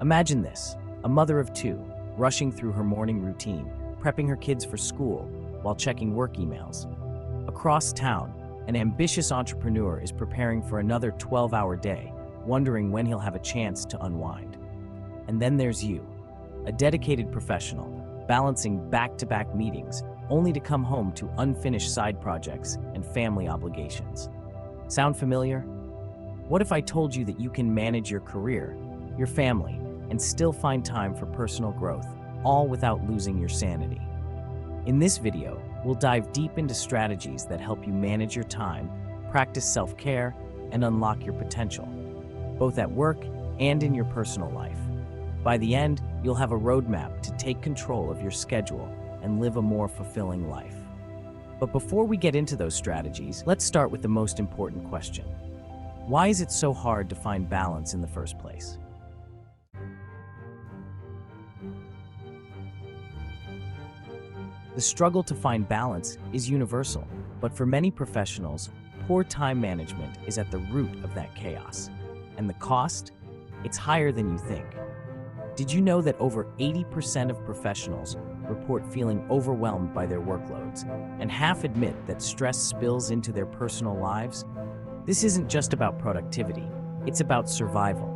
Imagine this, a mother of two, rushing through her morning routine, prepping her kids for school while checking work emails. Across town, an ambitious entrepreneur is preparing for another 12-hour day, wondering when he'll have a chance to unwind. And then there's you, a dedicated professional, balancing back-to-back meetings, only to come home to unfinished side projects and family obligations. Sound familiar? What if I told you that you can manage your career, your family, and still find time for personal growth, all without losing your sanity? In this video, we'll dive deep into strategies that help you manage your time, practice self-care, and unlock your potential, both at work and in your personal life. By the end, you'll have a roadmap to take control of your schedule and live a more fulfilling life. But before we get into those strategies, let's start with the most important question. Why is it so hard to find balance in the first place? The struggle to find balance is universal, but for many professionals, poor time management is at the root of that chaos. And the cost? It's higher than you think. Did you know that over 80% of professionals report feeling overwhelmed by their workloads, and half admit that stress spills into their personal lives? This isn't just about productivity, it's about survival.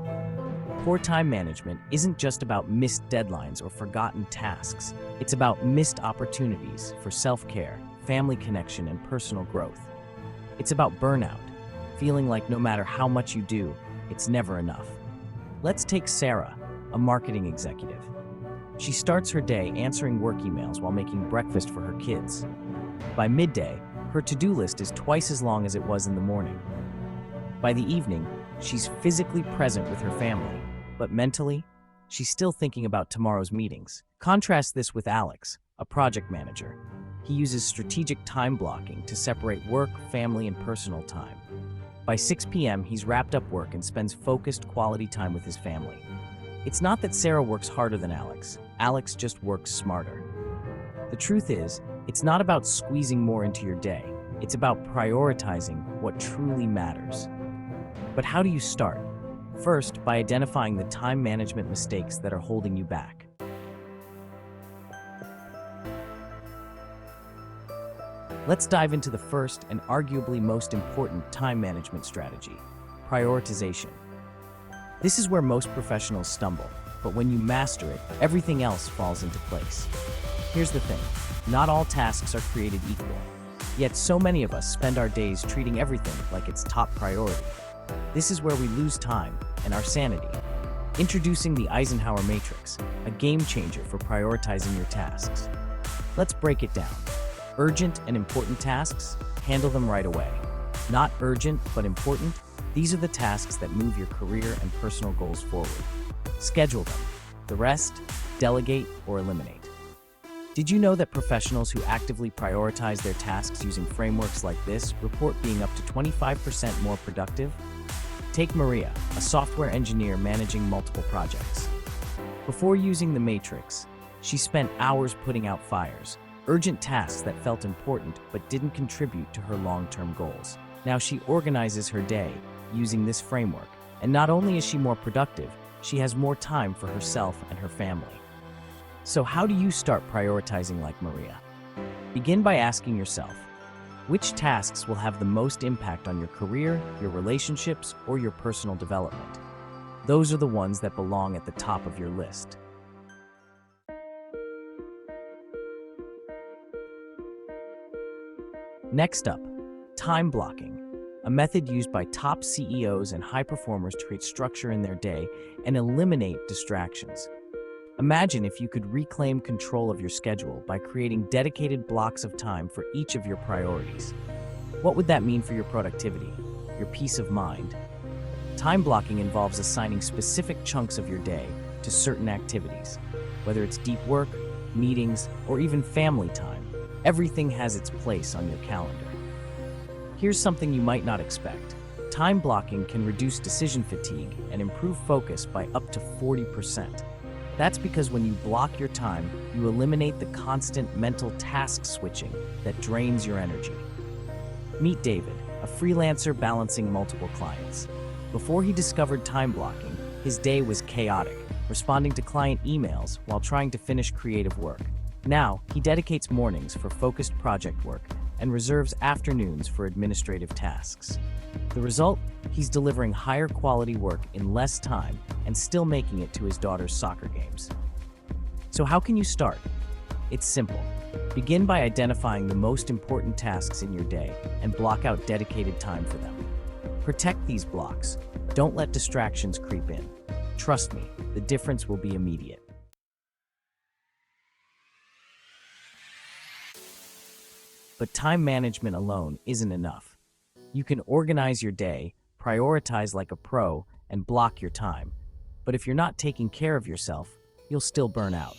Poor time management isn't just about missed deadlines or forgotten tasks. It's about missed opportunities for self-care, family connection, and personal growth. It's about burnout, feeling like no matter how much you do, it's never enough. Let's take Sarah, a marketing executive. She starts her day answering work emails while making breakfast for her kids. By midday, her to-do list is twice as long as it was in the morning. By the evening, she's physically present with her family, but mentally, she's still thinking about tomorrow's meetings. Contrast this with Alex, a project manager. He uses strategic time blocking to separate work, family, and personal time. By 6 p.m., he's wrapped up work and spends focused, quality time with his family. It's not that Sarah works harder than Alex. Alex just works smarter. The truth is, it's not about squeezing more into your day. It's about prioritizing what truly matters. But how do you start? First, by identifying the time management mistakes that are holding you back. Let's dive into the first and arguably most important time management strategy: prioritization. This is where most professionals stumble, but when you master it, everything else falls into place. Here's the thing, not all tasks are created equal. Yet so many of us spend our days treating everything like it's top priority. This is where we lose time and our sanity. Introducing the Eisenhower Matrix, a game changer for prioritizing your tasks. Let's break it down. Urgent and important tasks, handle them right away. Not urgent but important, these are the tasks that move your career and personal goals forward. Schedule them. The rest, delegate or eliminate. Did you know that professionals who actively prioritize their tasks using frameworks like this report being up to 25% more productive? Take Maria, a software engineer managing multiple projects. Before using the Matrix, she spent hours putting out fires, urgent tasks that felt important but didn't contribute to her long-term goals. Now she organizes her day using this framework, and not only is she more productive, she has more time for herself and her family. So how do you start prioritizing like Maria? Begin by asking yourself, which tasks will have the most impact on your career, your relationships, or your personal development? Those are the ones that belong at the top of your list. Next up, time blocking, a method used by top CEOs and high performers to create structure in their day and eliminate distractions. Imagine if you could reclaim control of your schedule by creating dedicated blocks of time for each of your priorities. What would that mean for your productivity, your peace of mind? Time blocking involves assigning specific chunks of your day to certain activities. Whether it's deep work, meetings, or even family time, everything has its place on your calendar. Here's something you might not expect. Time blocking can reduce decision fatigue and improve focus by up to 40%. That's because when you block your time, you eliminate the constant mental task switching that drains your energy. Meet David, a freelancer balancing multiple clients. Before he discovered time blocking, his day was chaotic. responding to client emails while trying to finish creative work. Now, he dedicates mornings for focused project work and reserves afternoons for administrative tasks. The result? He's delivering higher quality work in less time and still making it to his daughter's soccer games. So how can you start? It's simple. Begin by identifying the most important tasks in your day and block out dedicated time for them. Protect these blocks. Don't let distractions creep in. Trust me, the difference will be immediate. But time management alone isn't enough. You can organize your day, prioritize like a pro, and block your time. But if you're not taking care of yourself, you'll still burn out.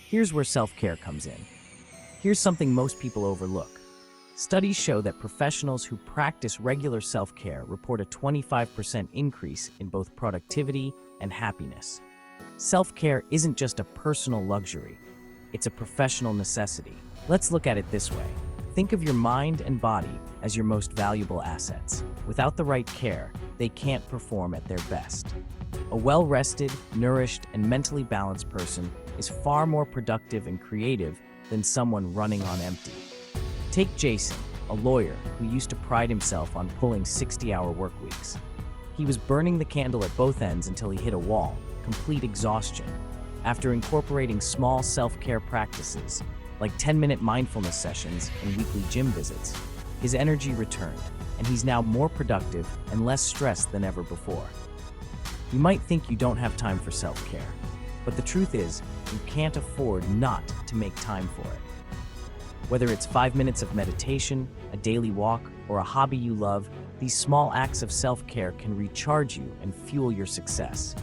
Here's where self-care comes in. Here's something most people overlook. Studies show that professionals who practice regular self-care report a 25% increase in both productivity and happiness. Self-care isn't just a personal luxury, it's a professional necessity. Let's look at it this way. Think of your mind and body as your most valuable assets. Without the right care, they can't perform at their best. A well-rested, nourished, and mentally balanced person is far more productive and creative than someone running on empty. Take Jason, a lawyer who used to pride himself on pulling 60-hour work weeks. He was burning the candle at both ends until he hit a wall, complete exhaustion. After incorporating small self-care practices, like 10-minute mindfulness sessions and weekly gym visits, his energy returned, and he's now more productive and less stressed than ever before. You might think you don't have time for self-care, but the truth is, you can't afford not to make time for it. Whether it's 5 minutes of meditation, a daily walk, or a hobby you love, these small acts of self-care can recharge you and fuel your success.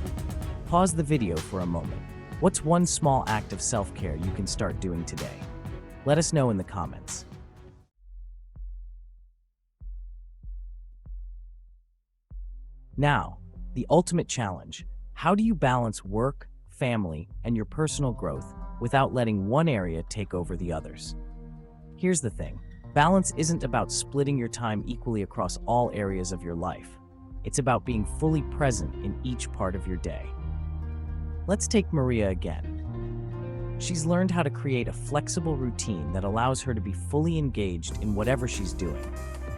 Pause the video for a moment. What's one small act of self-care you can start doing today? Let us know in the comments. Now, the ultimate challenge. How do you balance work, family, and your personal growth without letting one area take over the others? Here's the thing. Balance isn't about splitting your time equally across all areas of your life. It's about being fully present in each part of your day. Let's take Maria again. She's learned how to create a flexible routine that allows her to be fully engaged in whatever she's doing,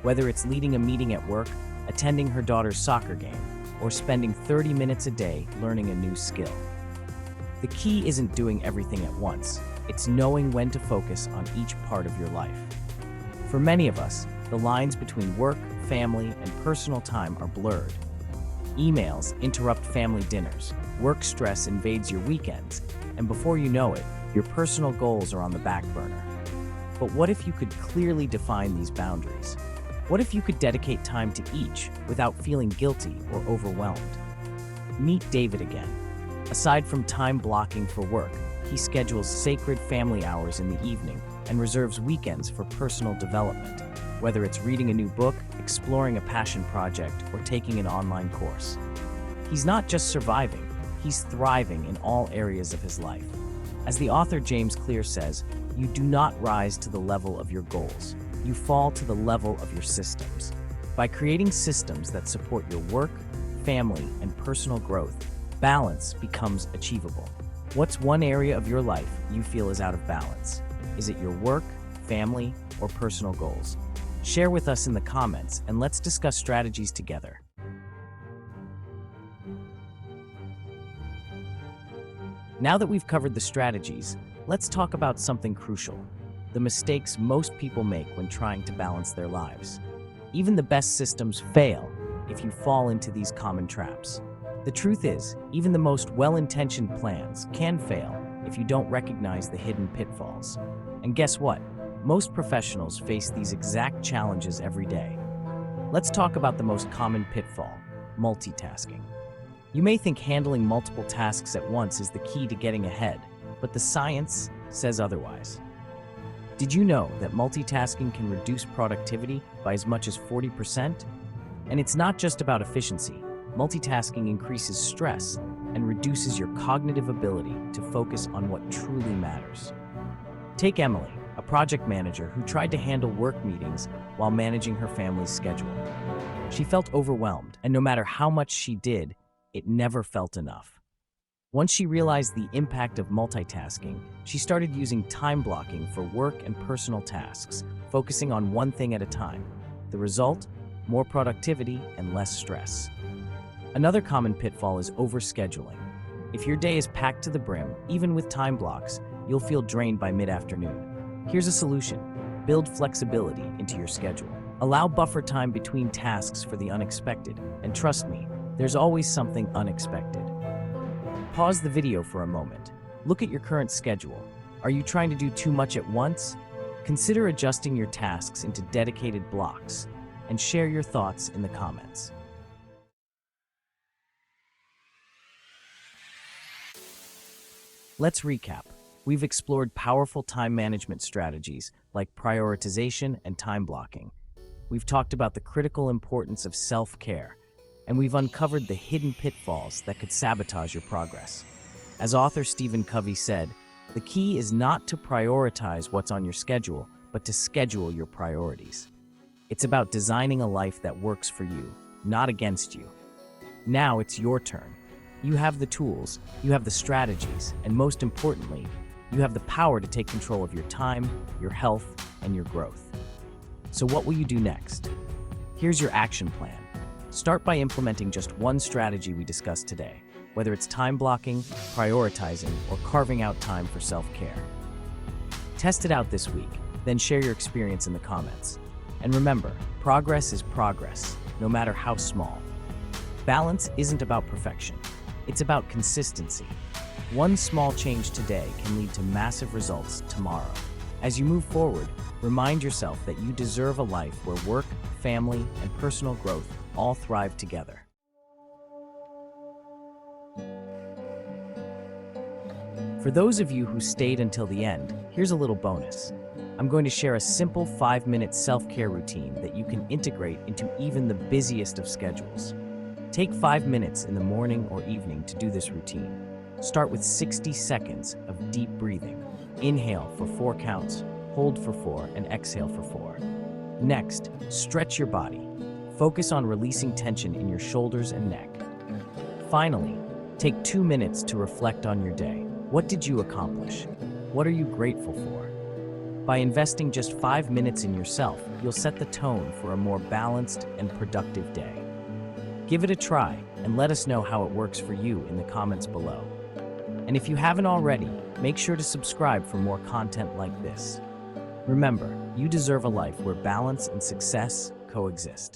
whether it's leading a meeting at work, attending her daughter's soccer game, or spending 30 minutes a day learning a new skill. The key isn't doing everything at once. It's knowing when to focus on each part of your life. For many of us, the lines between work, family, and personal time are blurred. Emails interrupt family dinners, work stress invades your weekends, and before you know it, your personal goals are on the back burner. But what if you could clearly define these boundaries? What if you could dedicate time to each without feeling guilty or overwhelmed? Meet David again. Aside from time blocking for work, he schedules sacred family hours in the evening and reserves weekends for personal development, whether it's reading a new book, exploring a passion project, or taking an online course. He's not just surviving, he's thriving in all areas of his life. As the author James Clear says, you do not rise to the level of your goals. You fall to the level of your systems. By creating systems that support your work, family, and personal growth, balance becomes achievable. What's one area of your life you feel is out of balance? Is it your work, family, or personal goals? Share with us in the comments and let's discuss strategies together. Now that we've covered the strategies, let's talk about something crucial: the mistakes most people make when trying to balance their lives. Even the best systems fail if you fall into these common traps. The truth is, even the most well-intentioned plans can fail if you don't recognize the hidden pitfalls. And guess what? Most professionals face these exact challenges every day. Let's talk about the most common pitfall: multitasking. You may think handling multiple tasks at once is the key to getting ahead, but the science says otherwise. Did you know that multitasking can reduce productivity by as much as 40%? And it's not just about efficiency. Multitasking increases stress and reduces your cognitive ability to focus on what truly matters. Take Emily, a project manager who tried to handle work meetings while managing her family's schedule. She felt overwhelmed, and no matter how much she did, it never felt enough. Once she realized the impact of multitasking, she started using time blocking for work and personal tasks, focusing on one thing at a time. The result? More productivity and less stress. Another common pitfall is overscheduling. If your day is packed to the brim, even with time blocks, you'll feel drained by mid-afternoon. Here's a solution. Build flexibility into your schedule. Allow buffer time between tasks for the unexpected, and trust me, there's always something unexpected. Pause the video for a moment. Look at your current schedule. Are you trying to do too much at once? Consider adjusting your tasks into dedicated blocks, and share your thoughts in the comments. Let's recap. We've explored powerful time management strategies like prioritization and time blocking. We've talked about the critical importance of self-care, and we've uncovered the hidden pitfalls that could sabotage your progress. As author Stephen Covey said, the key is not to prioritize what's on your schedule, but to schedule your priorities. It's about designing a life that works for you, not against you. Now it's your turn. You have the tools, you have the strategies, and most importantly, you have the power to take control of your time, your health, and your growth. So what will you do next? Here's your action plan. Start by implementing just one strategy we discussed today, whether it's time blocking, prioritizing, or carving out time for self-care. Test it out this week, then share your experience in the comments. And remember, progress is progress, no matter how small. Balance isn't about perfection. It's about consistency. One small change today can lead to massive results tomorrow. As you move forward, remind yourself that you deserve a life where work, family, and personal growth all thrive together. For those of you who stayed until the end, here's a little bonus. I'm going to share a simple 5-minute self-care routine that you can integrate into even the busiest of schedules. Take 5 minutes in the morning or evening to do this routine. Start with 60 seconds of deep breathing. Inhale for 4 counts, hold for 4, and exhale for 4. Next, stretch your body. Focus on releasing tension in your shoulders and neck. Finally, take 2 minutes to reflect on your day. What did you accomplish? What are you grateful for? By investing just 5 minutes in yourself, you'll set the tone for a more balanced and productive day. Give it a try and let us know how it works for you in the comments below. And if you haven't already, make sure to subscribe for more content like this. Remember, you deserve a life where balance and success coexist.